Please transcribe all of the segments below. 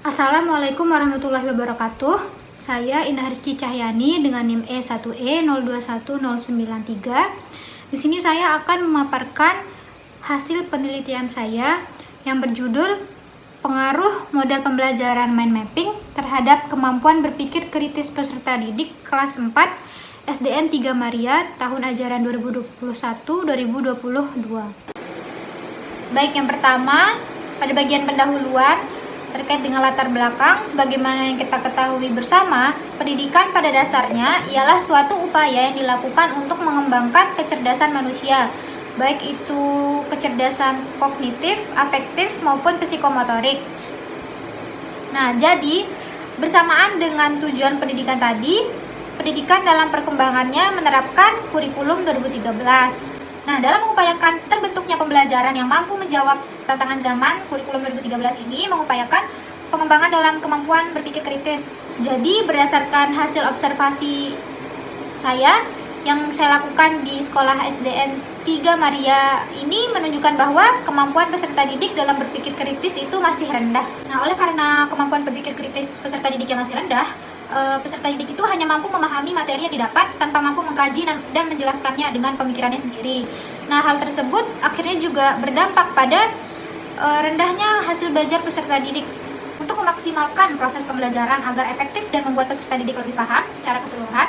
Assalamualaikum warahmatullahi wabarakatuh. Saya Indah Rizky Cahyani dengan NIM E1E021093. Di sini saya akan memaparkan hasil penelitian saya yang berjudul Pengaruh Model Pembelajaran Mind Mapping terhadap Kemampuan Berpikir Kritis Peserta Didik kelas 4 SDN 3 Maria tahun ajaran 2021-2022. Baik, yang pertama pada bagian pendahuluan terkait dengan latar belakang, sebagaimana yang kita ketahui bersama, pendidikan pada dasarnya ialah suatu upaya yang dilakukan untuk mengembangkan kecerdasan manusia, baik itu kecerdasan kognitif, afektif, maupun psikomotorik. Nah, jadi bersamaan dengan tujuan pendidikan tadi, pendidikan dalam perkembangannya menerapkan kurikulum 2013. Nah, dalam mengupayakan terbentuknya pembelajaran yang mampu menjawab tantangan zaman, kurikulum 2013 ini mengupayakan pengembangan dalam kemampuan berpikir kritis. Jadi, berdasarkan hasil observasi saya yang saya lakukan di sekolah SDN 3 Maria ini menunjukkan bahwa kemampuan peserta didik dalam berpikir kritis itu masih rendah. Nah, oleh karena kemampuan berpikir kritis peserta didik yang masih rendah, peserta didik itu hanya mampu memahami materi yang didapat tanpa mampu mengkaji dan menjelaskannya dengan pemikirannya sendiri. Nah, hal tersebut akhirnya juga berdampak pada rendahnya hasil belajar peserta didik. Untuk memaksimalkan proses pembelajaran agar efektif dan membuat peserta didik lebih paham secara keseluruhan,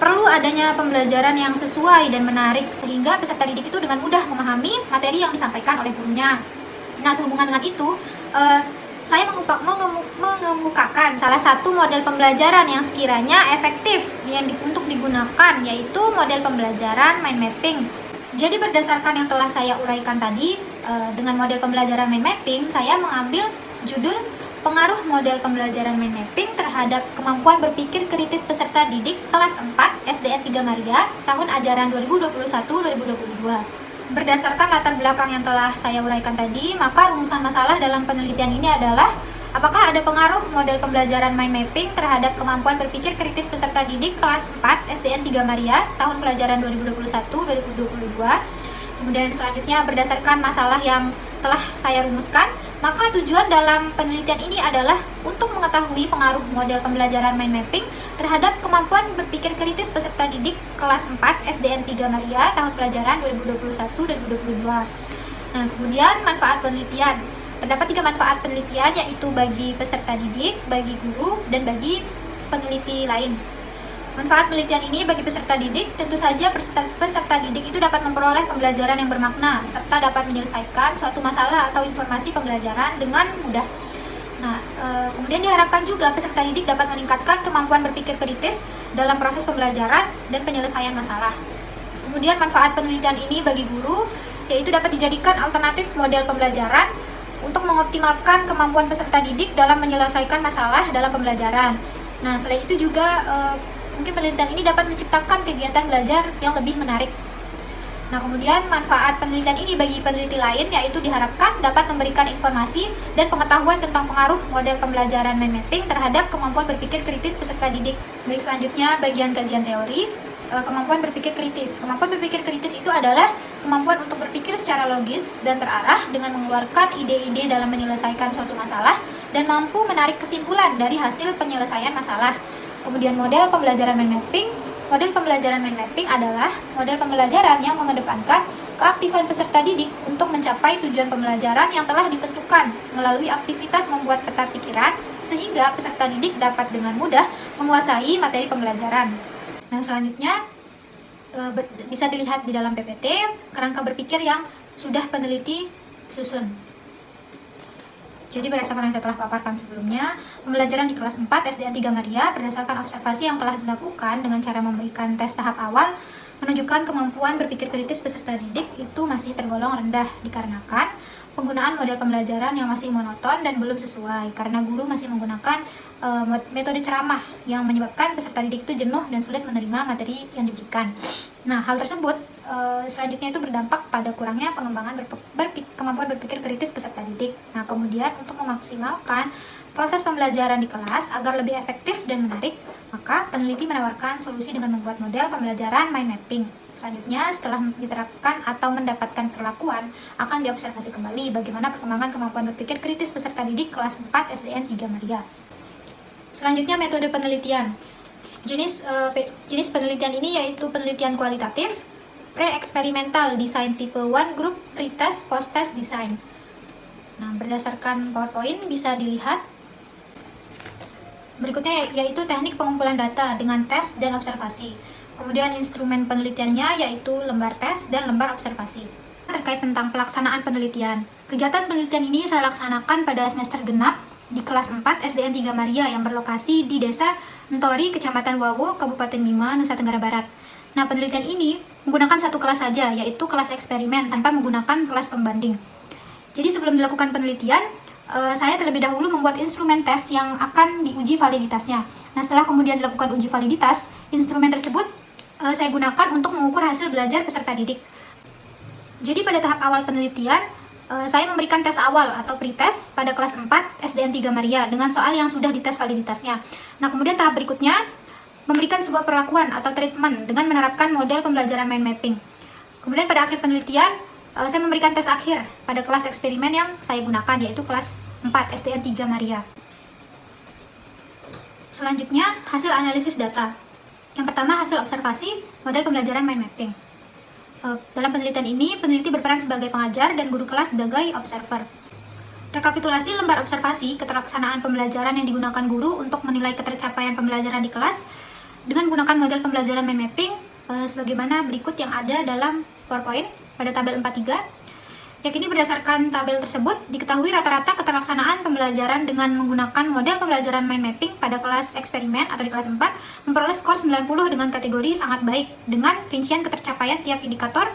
perlu adanya pembelajaran yang sesuai dan menarik sehingga peserta didik itu dengan mudah memahami materi yang disampaikan oleh gurunya. Nah, sehubungan dengan itu, saya mengemukakan salah satu model pembelajaran yang sekiranya efektif untuk digunakan, yaitu model pembelajaran mind mapping. Jadi berdasarkan yang telah saya uraikan tadi, dengan model pembelajaran mind mapping, saya mengambil judul Pengaruh Model Pembelajaran Mind Mapping terhadap Kemampuan Berpikir Kritis Peserta Didik kelas 4 SDN 3 Maria tahun ajaran 2021-2022. Berdasarkan latar belakang yang telah saya uraikan tadi, maka rumusan masalah dalam penelitian ini adalah apakah ada pengaruh model pembelajaran mind mapping terhadap kemampuan berpikir kritis peserta didik kelas 4 SDN 3 Maria tahun pelajaran 2021-2022. Kemudian selanjutnya berdasarkan masalah yang telah saya rumuskan, maka tujuan dalam penelitian ini adalah untuk mengetahui pengaruh model pembelajaran mind mapping terhadap kemampuan berpikir kritis peserta didik kelas 4 SDN 3 Maria tahun pelajaran 2021-2022. Nah, kemudian manfaat penelitian. Terdapat 3 manfaat penelitian, yaitu bagi peserta didik, bagi guru, dan bagi peneliti lain. Manfaat penelitian ini bagi peserta didik, tentu saja peserta didik itu dapat memperoleh pembelajaran yang bermakna, serta dapat menyelesaikan suatu masalah atau informasi pembelajaran dengan mudah. Nah, kemudian diharapkan juga peserta didik dapat meningkatkan kemampuan berpikir kritis dalam proses pembelajaran dan penyelesaian masalah. Kemudian manfaat penelitian ini bagi guru, yaitu dapat dijadikan alternatif model pembelajaran untuk mengoptimalkan kemampuan peserta didik dalam menyelesaikan masalah dalam pembelajaran. Nah, selain itu juga mungkin penelitian ini dapat menciptakan kegiatan belajar yang lebih menarik. Nah, kemudian manfaat penelitian ini bagi peneliti lain, yaitu diharapkan dapat memberikan informasi dan pengetahuan tentang pengaruh model pembelajaran mind mapping terhadap kemampuan berpikir kritis peserta didik. Baik, selanjutnya bagian kajian teori, kemampuan berpikir kritis. Kemampuan berpikir kritis itu adalah kemampuan untuk berpikir secara logis dan terarah dengan mengeluarkan ide-ide dalam menyelesaikan suatu masalah dan mampu menarik kesimpulan dari hasil penyelesaian masalah. Kemudian model pembelajaran mind mapping. Model pembelajaran mind mapping adalah model pembelajaran yang mengedepankan keaktifan peserta didik untuk mencapai tujuan pembelajaran yang telah ditentukan melalui aktivitas membuat peta pikiran, sehingga peserta didik dapat dengan mudah menguasai materi pembelajaran. Nah, selanjutnya bisa dilihat di dalam PPT kerangka berpikir yang sudah peneliti susun. Jadi berdasarkan yang saya telah paparkan sebelumnya, pembelajaran di kelas 4 SDN 3 Maria berdasarkan observasi yang telah dilakukan dengan cara memberikan tes tahap awal menunjukkan kemampuan berpikir kritis peserta didik itu masih tergolong rendah dikarenakan penggunaan model pembelajaran yang masih monoton dan belum sesuai karena guru masih menggunakan metode ceramah yang menyebabkan peserta didik itu jenuh dan sulit menerima materi yang diberikan. Nah, hal tersebut selanjutnya itu berdampak pada kurangnya pengembangan kemampuan berpikir kritis peserta didik. Nah, kemudian untuk memaksimalkan proses pembelajaran di kelas agar lebih efektif dan menarik, maka peneliti menawarkan solusi dengan membuat model pembelajaran mind mapping. Selanjutnya, setelah diterapkan atau mendapatkan perlakuan, akan diobservasi kembali bagaimana perkembangan kemampuan berpikir kritis peserta didik kelas 4 SDN 3 Maria. Selanjutnya, metode penelitian. Jenis penelitian ini yaitu penelitian kualitatif, pre-eksperimental, desain tipe 1, group, pretest, post-test, desain. Nah, berdasarkan PowerPoint bisa dilihat. Berikutnya yaitu teknik pengumpulan data dengan tes dan observasi. Kemudian instrumen penelitiannya yaitu lembar tes dan lembar observasi. Terkait tentang pelaksanaan penelitian. Kegiatan penelitian ini saya laksanakan pada semester genap di kelas 4 SDN 3 Maria yang berlokasi di Desa Entori, Kecamatan Wawo, Kabupaten Bima, Nusa Tenggara Barat. Nah, penelitian ini menggunakan satu kelas saja, yaitu kelas eksperimen tanpa menggunakan kelas pembanding. Jadi sebelum dilakukan penelitian, saya terlebih dahulu membuat instrumen tes yang akan diuji validitasnya. Nah, setelah kemudian dilakukan uji validitas, instrumen tersebut saya gunakan untuk mengukur hasil belajar peserta didik. Jadi pada tahap awal penelitian, saya memberikan tes awal atau pretest pada kelas 4 SDN 3 Maria dengan soal yang sudah dites validitasnya. Nah, kemudian tahap berikutnya memberikan sebuah perlakuan atau treatment dengan menerapkan model pembelajaran mind mapping. Kemudian pada akhir penelitian, saya memberikan tes akhir pada kelas eksperimen yang saya gunakan, yaitu kelas 4 SDN 3 Maria. Selanjutnya, hasil analisis data. Yang pertama, hasil observasi model pembelajaran mind mapping. Dalam penelitian ini, peneliti berperan sebagai pengajar dan guru kelas sebagai observer. Rekapitulasi lembar observasi keterlaksanaan pembelajaran yang digunakan guru untuk menilai ketercapaian pembelajaran di kelas dengan menggunakan model pembelajaran mind mapping sebagaimana berikut yang ada dalam PowerPoint pada tabel 43. Yakni berdasarkan tabel tersebut, diketahui rata-rata keterlaksanaan pembelajaran dengan menggunakan model pembelajaran mind mapping pada kelas eksperimen atau di kelas 4 memperoleh skor 90 dengan kategori sangat baik dengan rincian ketercapaian tiap indikator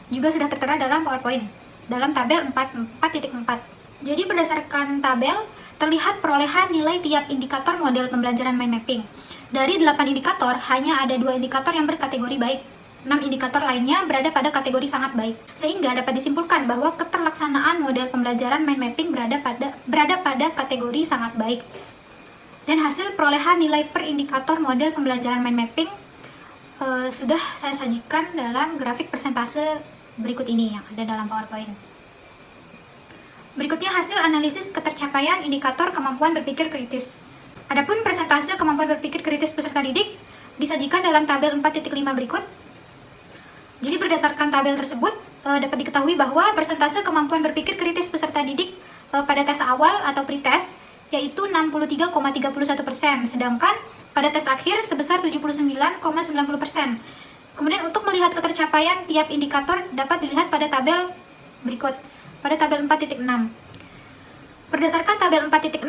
juga sudah tertera dalam PowerPoint dalam tabel 4.4. Jadi berdasarkan tabel, terlihat perolehan nilai tiap indikator model pembelajaran mind mapping. Dari 8 indikator, hanya ada 2 indikator yang berkategori baik. 6 indikator lainnya berada pada kategori sangat baik, sehingga dapat disimpulkan bahwa keterlaksanaan model pembelajaran mind mapping berada pada kategori sangat baik. Dan hasil perolehan nilai per indikator model pembelajaran mind mapping sudah saya sajikan dalam grafik persentase berikut ini yang ada dalam PowerPoint. Berikutnya hasil analisis ketercapaian indikator kemampuan berpikir kritis. Adapun persentase kemampuan berpikir kritis peserta didik disajikan dalam tabel 4.5 berikut. Jadi berdasarkan tabel tersebut dapat diketahui bahwa persentase kemampuan berpikir kritis peserta didik pada tes awal atau pretest yaitu 63,31%, sedangkan pada tes akhir sebesar 79,90%. Kemudian untuk melihat ketercapaian tiap indikator dapat dilihat pada tabel berikut, pada tabel 4.6. Berdasarkan tabel 4.6,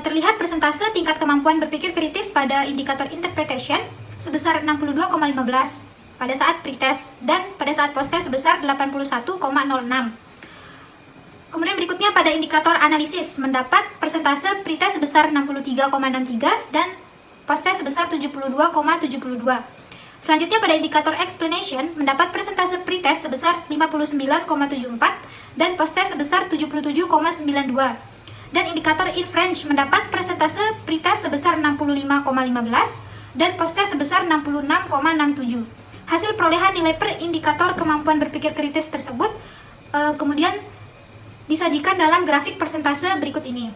terlihat persentase tingkat kemampuan berpikir kritis pada indikator interpretation sebesar 62,15%. pada saat pretest dan pada saat posttest sebesar 81,06. Kemudian berikutnya pada indikator analisis mendapat persentase pretest sebesar 63,63 dan posttest sebesar 72,72. Selanjutnya pada indikator explanation mendapat persentase pretest sebesar 59,74 dan posttest sebesar 77,92. Dan indikator inference mendapat persentase pretest sebesar 65,15 dan posttest sebesar 66,67. Hasil perolehan nilai per indikator kemampuan berpikir kritis tersebut kemudian disajikan dalam grafik persentase berikut ini.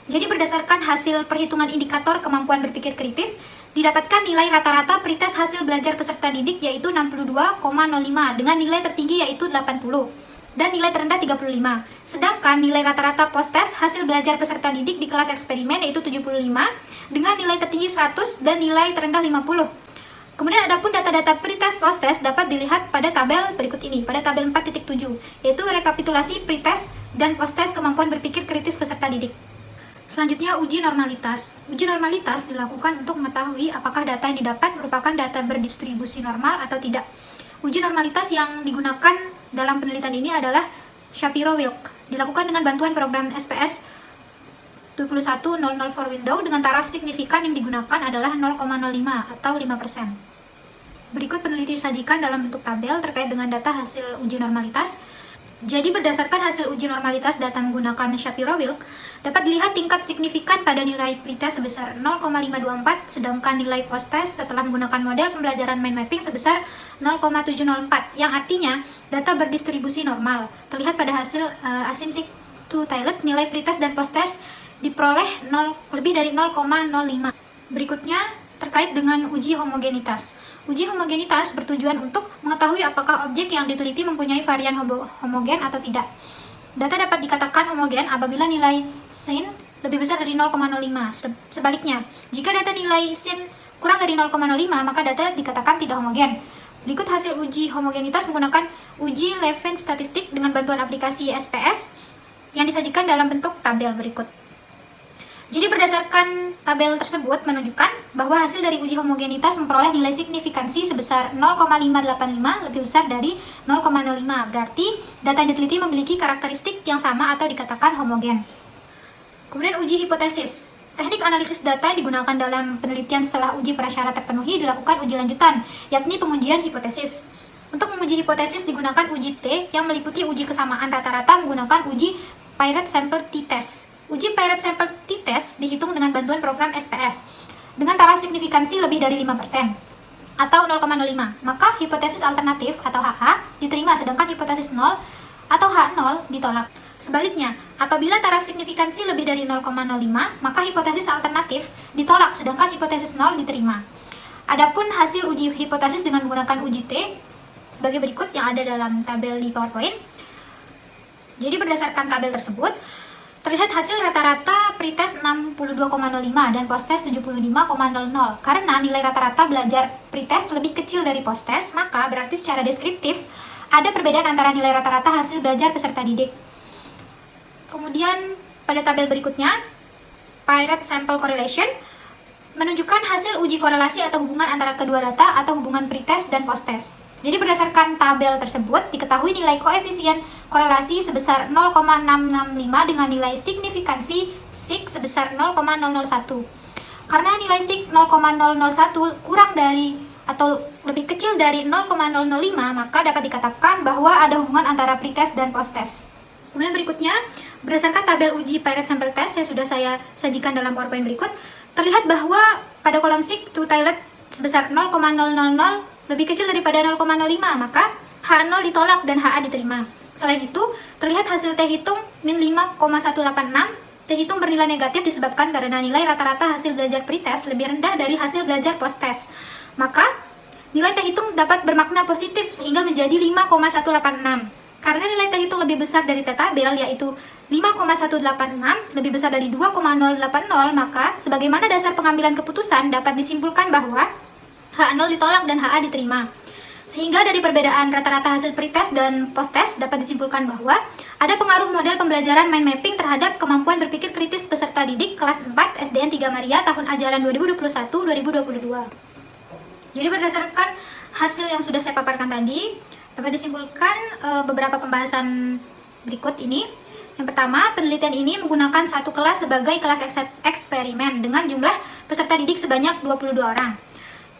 Jadi berdasarkan hasil perhitungan indikator kemampuan berpikir kritis, didapatkan nilai rata-rata pretest hasil belajar peserta didik yaitu 62,05 dengan nilai tertinggi yaitu 80 dan nilai terendah 35. Sedangkan nilai rata-rata posttest hasil belajar peserta didik di kelas eksperimen yaitu 75 dengan nilai tertinggi 100 dan nilai terendah 50. Kemudian adapun data-data pretest posttest dapat dilihat pada tabel berikut ini, pada tabel 4.7, yaitu rekapitulasi pretest dan posttest kemampuan berpikir kritis peserta didik. Selanjutnya uji normalitas. Uji normalitas dilakukan untuk mengetahui apakah data yang didapat merupakan data berdistribusi normal atau tidak. Uji normalitas yang digunakan dalam penelitian ini adalah Shapiro-Wilk. Dilakukan dengan bantuan program SPS 21004 Windows dengan taraf signifikan yang digunakan adalah 0,05 atau 5%. Berikut peneliti sajikan dalam bentuk tabel terkait dengan data hasil uji normalitas. Jadi berdasarkan hasil uji normalitas data menggunakan Shapiro-Wilk, dapat dilihat tingkat signifikan pada nilai pretest sebesar 0,524, sedangkan nilai post-test setelah menggunakan model pembelajaran mind mapping sebesar 0,704, yang artinya data berdistribusi normal. Terlihat pada hasil asymptotic two-tailed, nilai pretest dan post-test diperoleh lebih dari 0,05. Berikutnya, terkait dengan uji homogenitas. Uji homogenitas bertujuan untuk mengetahui apakah objek yang diteliti mempunyai varian homogen atau tidak. Data dapat dikatakan homogen apabila nilai sin lebih besar dari 0,05. Sebaliknya, jika data nilai sin kurang dari 0,05, maka data dikatakan tidak homogen. Berikut hasil uji homogenitas menggunakan uji Levene statistik dengan bantuan aplikasi SPS yang disajikan dalam bentuk tabel berikut. Jadi berdasarkan tabel tersebut menunjukkan bahwa hasil dari uji homogenitas memperoleh nilai signifikansi sebesar 0,585 lebih besar dari 0,05. Berarti data yang diteliti memiliki karakteristik yang sama atau dikatakan homogen. Kemudian uji hipotesis. Teknik analisis data yang digunakan dalam penelitian setelah uji prasyarat terpenuhi dilakukan uji lanjutan, yakni pengujian hipotesis. Untuk menguji hipotesis digunakan uji T yang meliputi uji kesamaan rata-rata menggunakan uji Pirate Sample T-Test. Uji Pirate Sample T-Test dihitung dengan bantuan program SPS dengan taraf signifikansi lebih dari 5% atau 0,05. Maka hipotesis alternatif atau HH diterima, sedangkan hipotesis 0 atau H0 ditolak. Sebaliknya, apabila taraf signifikansi lebih dari 0,05, maka hipotesis alternatif ditolak, sedangkan hipotesis 0 diterima. Adapun hasil uji hipotesis dengan menggunakan uji T sebagai berikut yang ada dalam tabel di PowerPoint. Jadi berdasarkan tabel tersebut, terlihat hasil rata-rata pretest 62,05 dan posttest 75,00. Karena nilai rata-rata belajar pretest lebih kecil dari posttest, maka berarti secara deskriptif ada perbedaan antara nilai rata-rata hasil belajar peserta didik. Kemudian pada tabel berikutnya, Pirate Sample Correlation menunjukkan hasil uji korelasi atau hubungan antara kedua data atau hubungan pretest dan posttest. Jadi berdasarkan tabel tersebut, diketahui nilai koefisien korelasi sebesar 0,665 dengan nilai signifikansi sig sebesar 0,001. Karena nilai sig 0,001 kurang dari atau lebih kecil dari 0,005, maka dapat dikatakan bahwa ada hubungan antara pretest dan posttest. Kemudian berikutnya, berdasarkan tabel uji Pirate Sample Test yang sudah saya sajikan dalam PowerPoint berikut, terlihat bahwa pada kolom sig two-tailed sebesar 0,000 lebih kecil daripada 0,05, maka H0 ditolak dan HA diterima. Selain itu, terlihat hasil T hitung min 5,186. T hitung bernilai negatif disebabkan karena nilai rata-rata hasil belajar pretest lebih rendah dari hasil belajar posttest. Maka, nilai T hitung dapat bermakna positif sehingga menjadi 5,186. Karena nilai T hitung lebih besar dari T tabel, yaitu 5,186 lebih besar dari 2,080, maka sebagaimana dasar pengambilan keputusan dapat disimpulkan bahwa H0 ditolak dan HA diterima. Sehingga dari perbedaan rata-rata hasil pretest dan posttest dapat disimpulkan bahwa ada pengaruh model pembelajaran mind mapping terhadap kemampuan berpikir kritis peserta didik kelas 4 SDN 3 Maria tahun ajaran 2021-2022. Jadi berdasarkan hasil yang sudah saya paparkan tadi, dapat disimpulkan beberapa pembahasan berikut ini. Yang pertama, penelitian ini menggunakan satu kelas sebagai kelas eksperimen dengan jumlah peserta didik sebanyak 22 orang.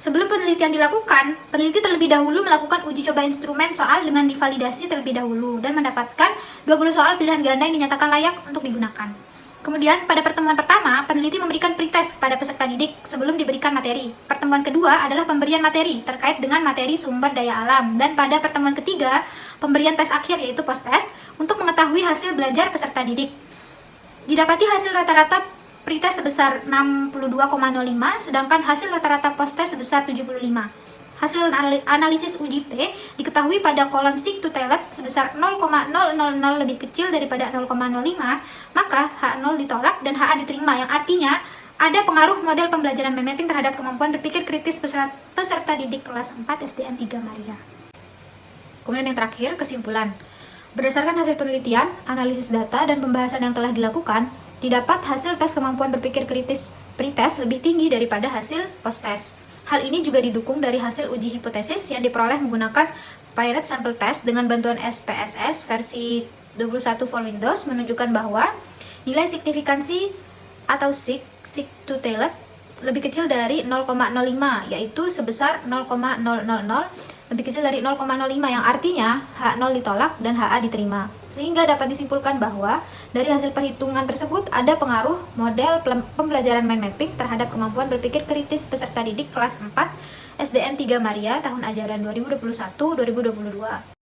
Sebelum penelitian dilakukan, peneliti terlebih dahulu melakukan uji coba instrumen soal dengan divalidasi terlebih dahulu dan mendapatkan 20 soal pilihan ganda yang dinyatakan layak untuk digunakan. Kemudian, pada pertemuan pertama, peneliti memberikan pretest kepada peserta didik sebelum diberikan materi. Pertemuan kedua adalah pemberian materi terkait dengan materi sumber daya alam. Dan pada pertemuan ketiga, pemberian tes akhir yaitu post-test untuk mengetahui hasil belajar peserta didik. Didapati hasil rata-rata pretest sebesar 62,05, sedangkan hasil rata-rata post-test sebesar 75. Hasil analisis uji T diketahui pada kolom sig two-tailed sebesar 0,000 lebih kecil daripada 0,05, maka H0 ditolak dan HA diterima, yang artinya ada pengaruh model pembelajaran mind mapping terhadap kemampuan berpikir kritis peserta didik kelas 4 SDN 3 Maria. Kemudian yang terakhir, kesimpulan. Berdasarkan hasil penelitian, analisis data, dan pembahasan yang telah dilakukan, didapat hasil tes kemampuan berpikir kritis pretest lebih tinggi daripada hasil post-test. Hal ini juga didukung dari hasil uji hipotesis yang diperoleh menggunakan Pirate Sample Test dengan bantuan SPSS versi 21 for Windows menunjukkan bahwa nilai signifikansi atau sig two-tailed lebih kecil dari 0,05, yaitu sebesar 0,000, lebih kecil dari 0,05, yang artinya H0 ditolak dan HA diterima. Sehingga dapat disimpulkan bahwa dari hasil perhitungan tersebut ada pengaruh model pembelajaran mind mapping terhadap kemampuan berpikir kritis peserta didik kelas 4 SDN 3 Maria tahun ajaran 2021-2022.